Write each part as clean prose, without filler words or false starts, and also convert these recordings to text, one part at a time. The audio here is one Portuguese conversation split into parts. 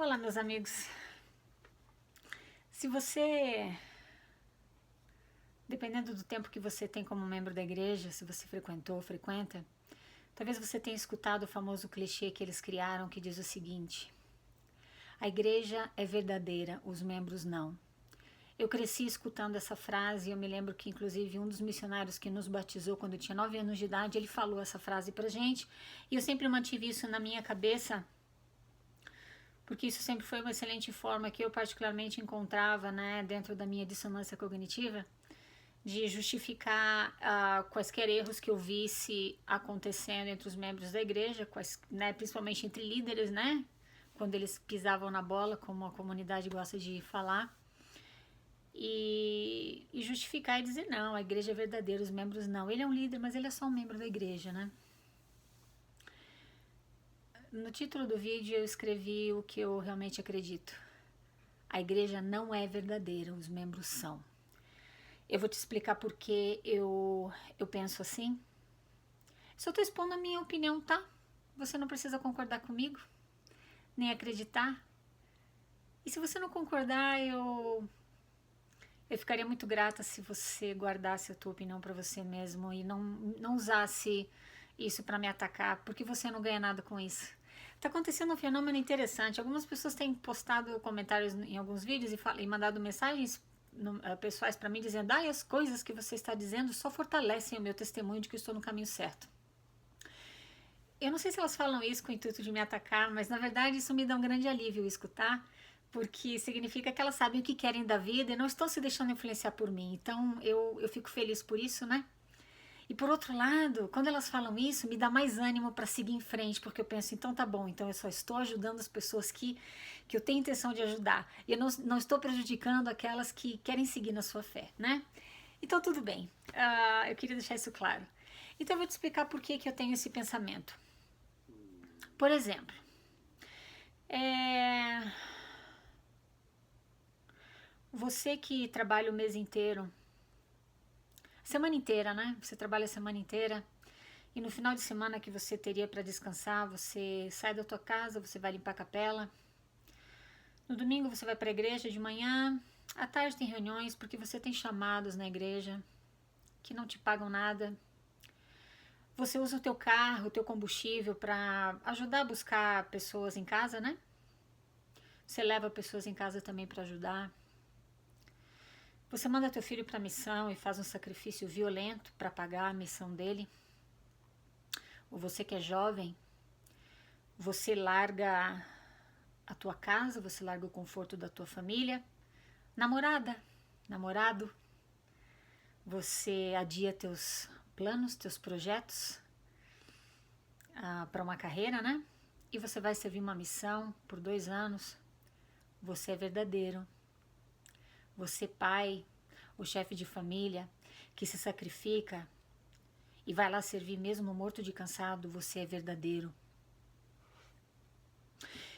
Olá, meus amigos. Se você, dependendo do tempo que você tem como membro da igreja, se você frequentou ou frequenta, talvez você tenha escutado o famoso clichê que eles criaram que diz o seguinte: a igreja é verdadeira, os membros não. Eu cresci escutando essa frase e eu me lembro que, inclusive, um dos missionários que nos batizou quando eu tinha 9 anos de idade, ele falou essa frase pra gente e eu sempre mantive isso na minha cabeça porque isso sempre foi uma excelente forma que eu particularmente encontrava, né, dentro da minha dissonância cognitiva, de justificar quaisquer erros que eu visse acontecendo entre os membros da igreja, né, principalmente entre líderes, né, quando eles pisavam na bola, como a comunidade gosta de falar, e justificar e dizer, não, a igreja é verdadeira, os membros não. Ele é um líder, mas ele é só um membro da igreja, né? No título do vídeo eu escrevi o que eu realmente acredito. A igreja não é verdadeira, os membros são. Eu vou te explicar por que eu penso assim. Só estou expondo a minha opinião, tá? Você não precisa concordar comigo, nem acreditar. E se você não concordar, eu ficaria muito grata se você guardasse a tua opinião para você mesmo e não usasse isso para me atacar, porque você não ganha nada com isso. Tá acontecendo um fenômeno interessante. Algumas pessoas têm postado comentários em alguns vídeos e mandado mensagens pessoais para mim dizendo: as coisas que você está dizendo só fortalecem o meu testemunho de que eu estou no caminho certo. Eu não sei se elas falam isso com o intuito de me atacar, mas na verdade isso me dá um grande alívio escutar, porque significa que elas sabem o que querem da vida e não estão se deixando influenciar por mim. Então eu fico feliz por isso, né? E por outro lado, quando elas falam isso, me dá mais ânimo para seguir em frente, porque eu penso, então tá bom, então eu só estou ajudando as pessoas que eu tenho intenção de ajudar. E eu não estou prejudicando aquelas que querem seguir na sua fé, né? Então tudo bem, eu queria deixar isso claro. Então eu vou te explicar por que eu tenho esse pensamento. Por exemplo, você que trabalha o mês inteiro, semana inteira, né? Você trabalha a semana inteira e no final de semana que você teria para descansar, você sai da tua casa, você vai limpar a capela. No domingo você vai para a igreja de manhã, à tarde tem reuniões porque você tem chamados na igreja que não te pagam nada. Você usa o teu carro, o teu combustível para ajudar a buscar pessoas em casa, né? Você leva pessoas em casa também para ajudar. Você manda teu filho para a missão e faz um sacrifício violento para pagar a missão dele. Ou você que é jovem, você larga a tua casa, você larga o conforto da tua família. Namorada, namorado, você adia teus planos, teus projetos para uma carreira, né? E você vai servir uma missão por 2 anos. Você é verdadeiro. Você, pai, o chefe de família, que se sacrifica e vai lá servir mesmo morto de cansado, você é verdadeiro.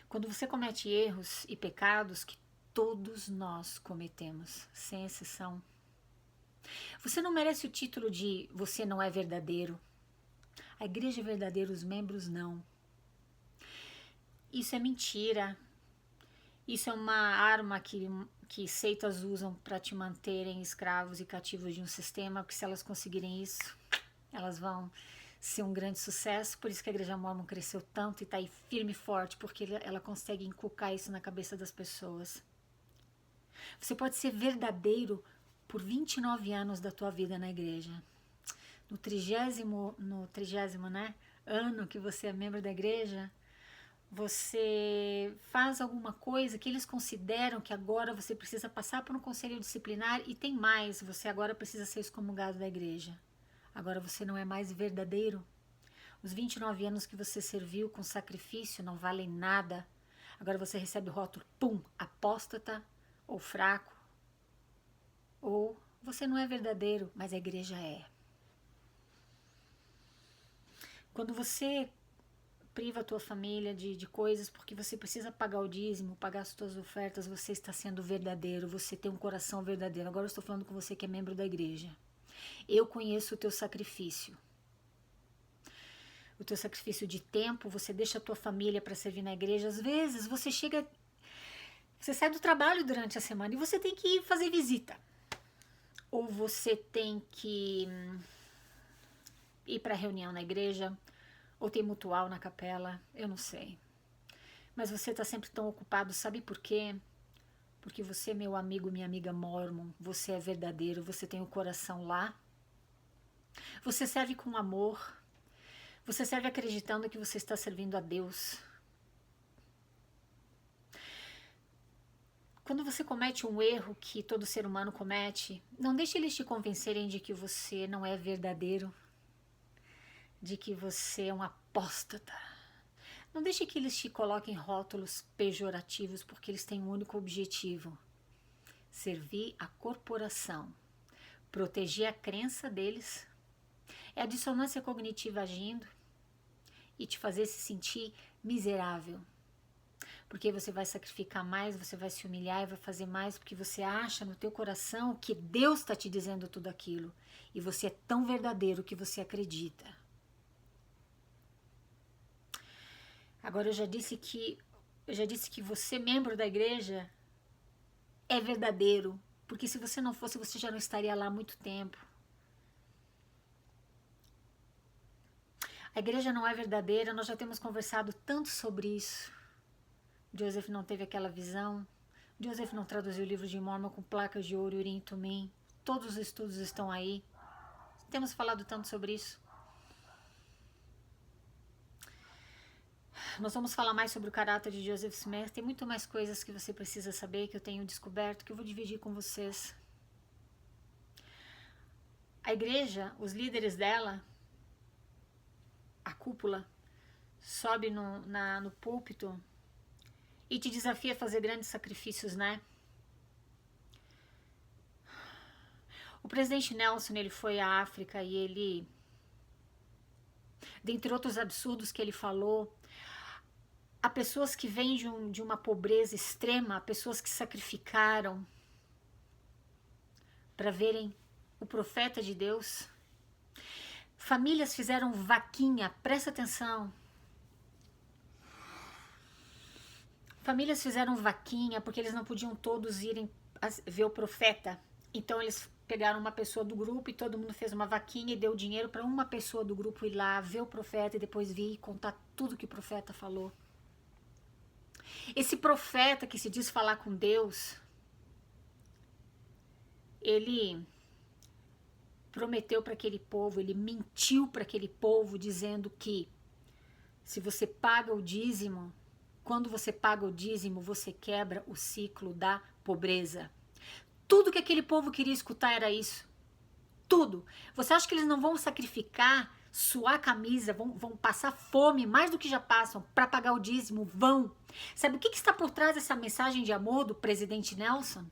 Quando você comete erros e pecados que todos nós cometemos, sem exceção, você não merece o título de você não é verdadeiro. A igreja é verdadeira, os membros não. Isso é mentira. Isso é uma arma que seitas usam para te manterem escravos e cativos de um sistema, porque se elas conseguirem isso, elas vão ser um grande sucesso. Por isso que a Igreja Mórmon cresceu tanto e está aí firme e forte, porque ela consegue inculcar isso na cabeça das pessoas. Você pode ser verdadeiro por 29 anos da tua vida na igreja. No 30º, né, ano que você é membro da igreja, você faz alguma coisa que eles consideram que agora você precisa passar por um conselho disciplinar e tem mais, você agora precisa ser excomungado da igreja. Agora você não é mais verdadeiro. Os 29 anos que você serviu com sacrifício não valem nada. Agora você recebe o rótulo, pum, apóstata ou fraco. Ou você não é verdadeiro, mas a igreja é. Quando você priva a tua família de coisas porque você precisa pagar o dízimo, pagar as tuas ofertas, você está sendo verdadeiro, você tem um coração verdadeiro. Agora eu estou falando com você que é membro da igreja. Eu conheço o teu sacrifício. O teu sacrifício de tempo, você deixa a tua família para servir na igreja. Às vezes você chega Você sai do trabalho durante a semana e você tem que ir fazer visita. Ou você tem que ir para reunião na igreja, ou tem mutual na capela, eu não sei. Mas você está sempre tão ocupado, sabe por quê? Porque você, meu amigo, minha amiga mórmon, você é verdadeiro, você tem o coração lá. Você serve com amor, você serve acreditando que você está servindo a Deus. Quando você comete um erro que todo ser humano comete, não deixe eles te convencerem de que você não é verdadeiro, de que você é um apóstata. Não deixe que eles te coloquem rótulos pejorativos, porque eles têm um único objetivo: servir a corporação, proteger a crença deles. É a dissonância cognitiva agindo e te fazer se sentir miserável. Porque você vai sacrificar mais, você vai se humilhar e vai fazer mais porque você acha no teu coração que Deus está te dizendo tudo aquilo. E você é tão verdadeiro que você acredita. Agora eu já disse que você, membro da igreja, é verdadeiro. Porque se você não fosse, você já não estaria lá há muito tempo. A igreja não é verdadeira, nós já temos conversado tanto sobre isso. Joseph não teve aquela visão. Joseph não traduziu o livro de Mórmon com placas de ouro, Urim e Tumim. Todos os estudos estão aí. Temos falado tanto sobre isso. Nós vamos falar mais sobre o caráter de Joseph Smith. Tem muito mais coisas que você precisa saber, que eu tenho descoberto, que eu vou dividir com vocês. A igreja, os líderes dela, a cúpula, sobe no púlpito e te desafia a fazer grandes sacrifícios, né? O presidente Nelson, ele foi à África e ele, dentre outros absurdos que ele falou, há pessoas que vêm de uma pobreza extrema, pessoas que sacrificaram para verem o profeta de Deus. Famílias fizeram vaquinha, presta atenção. Famílias fizeram vaquinha porque eles não podiam todos irem ver o profeta. Então eles pegaram uma pessoa do grupo e todo mundo fez uma vaquinha e deu dinheiro para uma pessoa do grupo ir lá ver o profeta e depois vir e contar tudo que o profeta falou. Esse profeta que se diz falar com Deus, ele prometeu para aquele povo, ele mentiu para aquele povo dizendo que se você paga o dízimo, quando você paga o dízimo, você quebra o ciclo da pobreza. Tudo que aquele povo queria escutar era isso. Tudo. Você acha que eles não vão sacrificar, suar a camisa, vão passar fome, mais do que já passam, para pagar o dízimo? Vão. Sabe o que está por trás dessa mensagem de amor do presidente Nelson?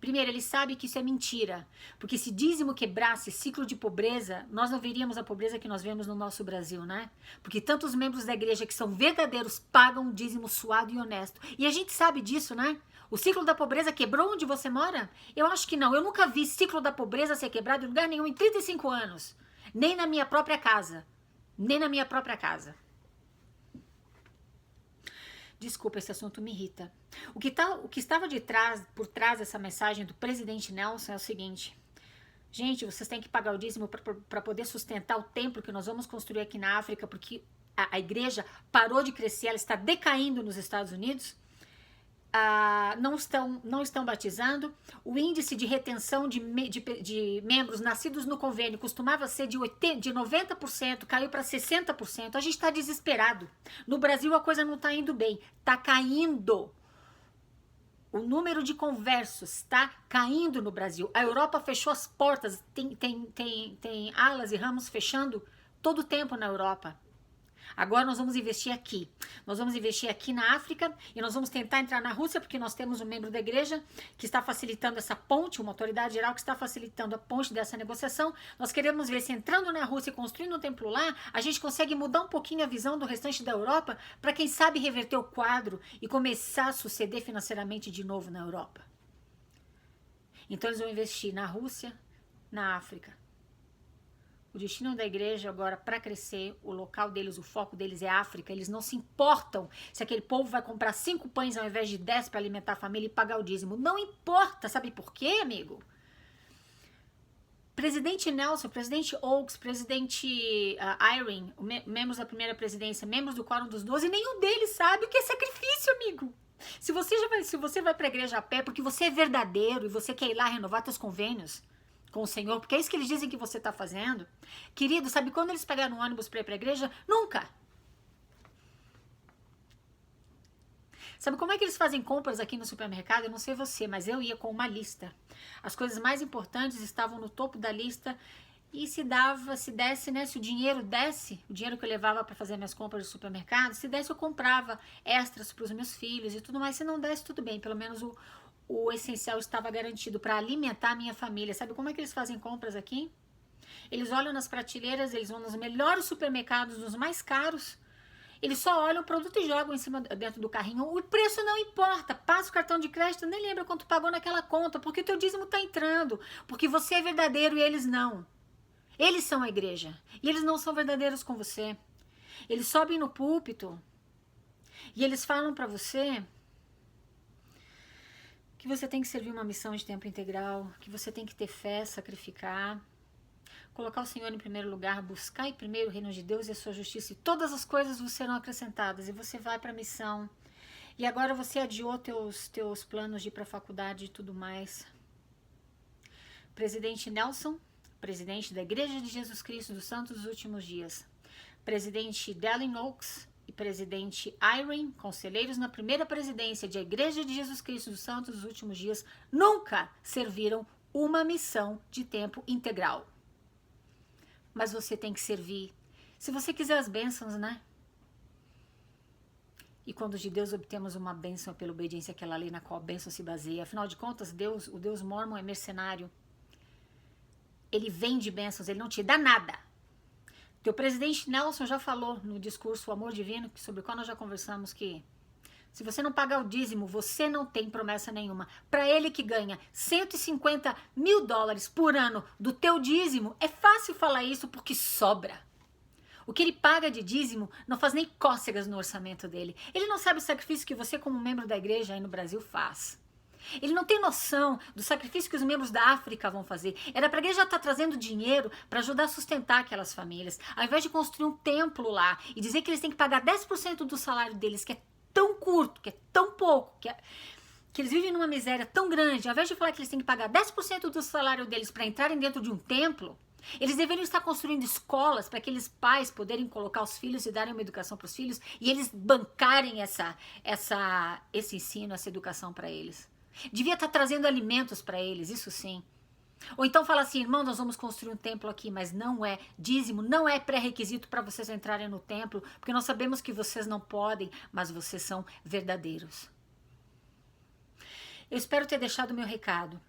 Primeiro, ele sabe que isso é mentira, porque se dízimo quebrasse ciclo de pobreza, nós não veríamos a pobreza que nós vemos no nosso Brasil, né? Porque tantos membros da igreja que são verdadeiros pagam um dízimo suado e honesto. E a gente sabe disso, né? O ciclo da pobreza quebrou onde você mora? Eu acho que não. Eu nunca vi ciclo da pobreza ser quebrado em lugar nenhum em 35 anos. Nem na minha própria casa. Nem na minha própria casa. Desculpa, esse assunto me irrita. O que estava por trás dessa mensagem do presidente Nelson é o seguinte: gente, vocês têm que pagar o dízimo para poder sustentar o templo que nós vamos construir aqui na África, porque a igreja parou de crescer, ela está decaindo nos Estados Unidos. Não estão batizando. O índice de retenção de membros nascidos no convênio costumava ser de 90%, caiu para 60%. A gente está desesperado. No Brasil a coisa não está indo bem, está caindo. O número de conversos está caindo no Brasil. A Europa fechou as portas, tem alas e ramos fechando todo o tempo na Europa. Agora nós vamos investir aqui. Nós vamos investir aqui na África e nós vamos tentar entrar na Rússia, porque nós temos um membro da igreja que está facilitando essa ponte, uma autoridade geral que está facilitando a ponte dessa negociação. Nós queremos ver se entrando na Rússia e construindo um templo lá, a gente consegue mudar um pouquinho a visão do restante da Europa para quem sabe reverter o quadro e começar a suceder financeiramente de novo na Europa. Então eles vão investir na Rússia, na África. O destino da igreja agora para crescer, o local deles, o foco deles é África. Eles não se importam se aquele povo vai comprar 5 pães ao invés de 10 para alimentar a família e pagar o dízimo. Não importa, sabe por quê, amigo? Presidente Nelson, presidente Oaks, presidente Irene, membros da primeira presidência, membros do Quórum dos 12, nenhum deles sabe o que é sacrifício, amigo. Se você vai para a igreja a pé porque você é verdadeiro e você quer ir lá renovar seus convênios com o Senhor, porque é isso que eles dizem que você está fazendo, querido, sabe quando eles pegaram um ônibus para ir para a igreja? Nunca. Sabe como é que eles fazem compras aqui no supermercado? Eu não sei você, mas eu ia com uma lista. As coisas mais importantes estavam no topo da lista e se desse, né? Se o dinheiro desse, o dinheiro que eu levava para fazer minhas compras no supermercado, se desse eu comprava extras para os meus filhos e tudo mais. Se não desse, tudo bem. Pelo menos o essencial estava garantido para alimentar a minha família. Sabe como é que eles fazem compras aqui? Eles olham nas prateleiras, eles vão nos melhores supermercados, nos mais caros. Eles só olham o produto e jogam em cima, dentro do carrinho. O preço não importa. Passa o cartão de crédito, nem lembra quanto pagou naquela conta, porque o teu dízimo está entrando. Porque você é verdadeiro e eles não. Eles são a igreja. E eles não são verdadeiros com você. Eles sobem no púlpito e eles falam para você que você tem que servir uma missão de tempo integral, que você tem que ter fé, sacrificar, colocar o Senhor em primeiro lugar, buscar em primeiro o reino de Deus e a sua justiça, e todas as coisas vos serão acrescentadas, e você vai para a missão. E agora você adiou teus planos de ir para a faculdade e tudo mais. Presidente Nelson, presidente da Igreja de Jesus Cristo dos Santos dos Últimos Dias. Presidente Dallin Oaks e presidente Irene, conselheiros na primeira presidência da Igreja de Jesus Cristo dos Santos dos Últimos Dias, nunca serviram uma missão de tempo integral. Mas você tem que servir. Se você quiser as bênçãos, né? E quando de Deus obtemos uma bênção pela obediência àquela lei na qual a bênção se baseia. Afinal de contas, o Deus mórmon é mercenário. Ele vende bênçãos, ele não te dá nada. Teu presidente Nelson já falou no discurso O Amor Divino, sobre o qual nós já conversamos, que se você não pagar o dízimo, você não tem promessa nenhuma. Para ele que ganha 150 mil dólares por ano do teu dízimo, é fácil falar isso porque sobra. O que ele paga de dízimo não faz nem cócegas no orçamento dele. Ele não sabe o sacrifício que você, como membro da igreja aí no Brasil, faz. Ele não tem noção do sacrifício que os membros da África vão fazer. Era para a igreja estar trazendo dinheiro para ajudar a sustentar aquelas famílias, ao invés de construir um templo lá e dizer que eles têm que pagar 10% do salário deles, que é tão curto, que é tão pouco, que eles vivem numa miséria tão grande. Ao invés de falar que eles têm que pagar 10% do salário deles para entrarem dentro de um templo, eles deveriam estar construindo escolas para aqueles pais poderem colocar os filhos e darem uma educação para os filhos e eles bancarem esse ensino, essa educação para eles. Devia estar trazendo alimentos para eles, isso sim. Ou então fala assim, irmão, nós vamos construir um templo aqui, mas não é dízimo, não é pré-requisito para vocês entrarem no templo, porque nós sabemos que vocês não podem, mas vocês são verdadeiros. Eu espero ter deixado o meu recado.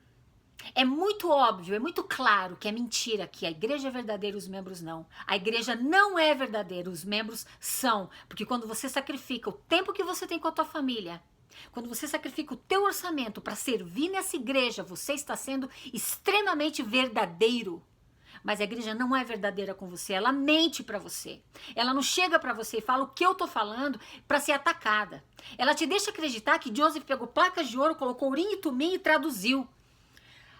É muito óbvio, é muito claro que é mentira que a igreja é verdadeira e os membros não. A igreja não é verdadeira, os membros são. Porque quando você sacrifica o tempo que você tem com a tua família, quando você sacrifica o teu orçamento para servir nessa igreja, você está sendo extremamente verdadeiro. Mas a igreja não é verdadeira com você, ela mente para você. Ela não chega para você e fala o que eu tô falando para ser atacada. Ela te deixa acreditar que Joseph pegou placas de ouro, colocou urim e tumim e traduziu.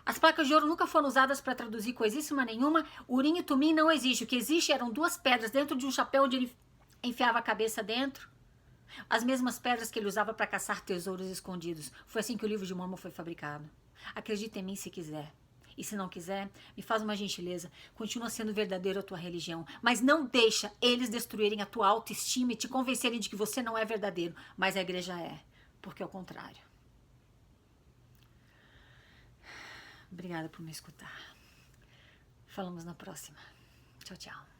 As placas de ouro nunca foram usadas para traduzir coisíssima nenhuma. Urim e tumim não existe. O que existe eram 2 pedras dentro de um chapéu onde ele enfiava a cabeça dentro. As mesmas pedras que ele usava para caçar tesouros escondidos. Foi assim que o livro de Mórmon foi fabricado. Acredita em mim se quiser. E se não quiser, me faz uma gentileza. Continua sendo verdadeiro a tua religião. Mas não deixa eles destruírem a tua autoestima e te convencerem de que você não é verdadeiro. Mas a igreja é. Porque é o contrário. Obrigada por me escutar. Falamos na próxima. Tchau, tchau.